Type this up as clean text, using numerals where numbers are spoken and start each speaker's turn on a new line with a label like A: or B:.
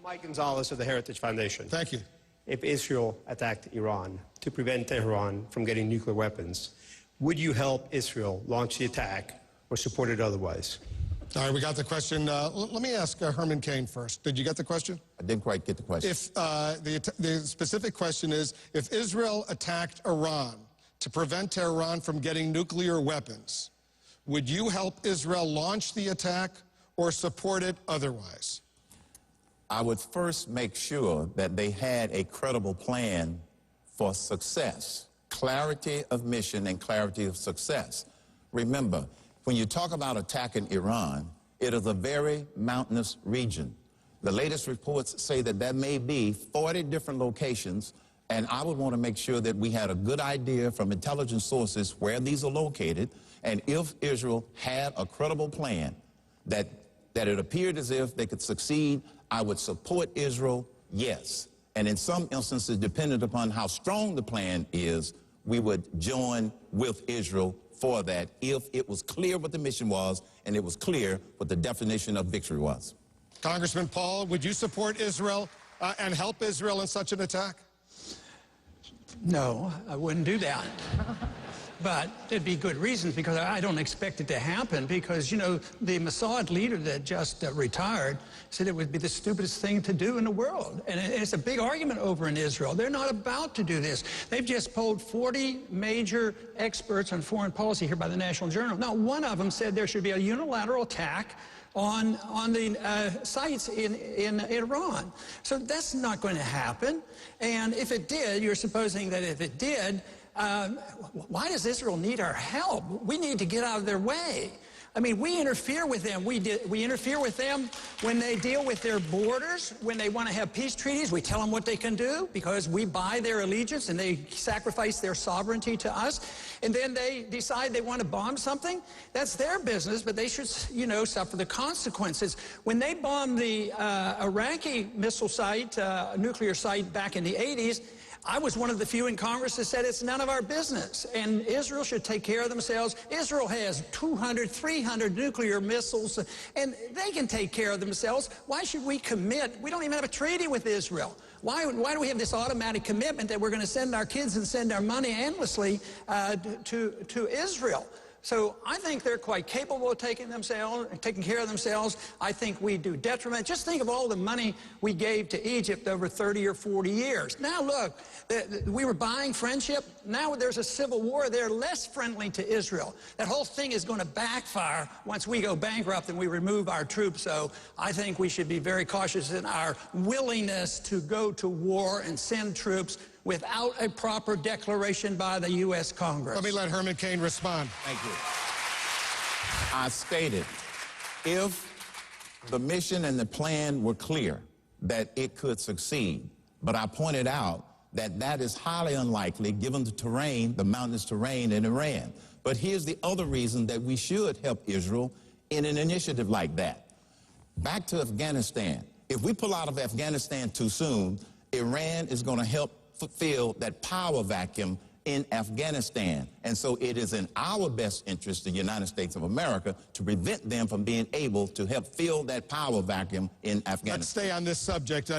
A: Mike Gonzalez of the Heritage Foundation.
B: Thank you.
A: If Israel attacked Iran to prevent Tehran from getting nuclear weapons, would you help Israel launch the attack or support it otherwise?
B: All right, we got the question. Let me ask Herman Cain first. Did you get the question?
C: I didn't quite get the question.
B: If the specific question is, if Israel attacked Iran to prevent Tehran from getting nuclear weapons, would you help Israel launch the attack or support it otherwise?
C: I would first make sure that they had a credible plan for success, clarity of mission and clarity of success. Remember, when you talk about attacking Iran, it is a very mountainous region. The latest reports say that there may be 40 different locations, and I would want to make sure that we had a good idea from intelligence sources where these are located, and if Israel had a credible plan that it appeared as if they could succeed, I would support Israel, yes. And in some instances, depending upon how strong the plan is, we would join with Israel for that if it was clear what the mission was and it was clear what the definition of victory was.
B: Congressman Paul, would you support Israel and help Israel in such an attack?
D: No, I wouldn't do that. But there'd be good reasons, because I don't expect it to happen, because, you know, the Mossad leader that just retired said it would be the stupidest thing to do in the world. And it's a big argument over in Israel. They're not about to do this. They've just polled 40 major experts on foreign policy here by the National Journal. Not one of them said there should be a unilateral attack on the sites in Iran. So that's not going to happen. And if it did, you're supposing that if it did, why does Israel need our help? We need to get out of their way. I mean, we interfere with them. We interfere with them when they deal with their borders, when they want to have peace treaties. We tell them what they can do because we buy their allegiance and they sacrifice their sovereignty to us. And then they decide they want to bomb something. That's their business, but they should, you know, suffer the consequences. When they bombed the Iraqi missile site, nuclear site back in the 80s, I was one of the few in Congress that said it's none of our business, and Israel should take care of themselves. Israel has 200, 300 nuclear missiles, and they can take care of themselves. Why should we commit? We don't even have a treaty with Israel. Why do we have this automatic commitment that we're going to send our kids and send our money endlessly to Israel? So I think they're quite capable of taking care of themselves. I think we do detriment. Just think of all the money we gave to Egypt over 30 or 40 years. Now look, we were buying friendship. Now there's a civil war. They're less friendly to Israel. That whole thing is going to backfire once we go bankrupt and we remove our troops. So I think we should be very cautious in our willingness to go to war and send troops without a proper declaration by the U.S. Congress.
B: Let me let Herman Cain respond.
C: Thank you. I stated, if the mission and the plan were clear, that it could succeed. But I pointed out that that is highly unlikely given the terrain, the mountainous terrain in Iran. But here's the other reason that we should help Israel in an initiative like that. Back to Afghanistan. If we pull out of Afghanistan too soon, Iran is going to help fulfill that power vacuum in Afghanistan. And so it is in our best interest, the United States of America, to prevent them from being able to help fill that power vacuum in Afghanistan.
B: Let's stay on this subject.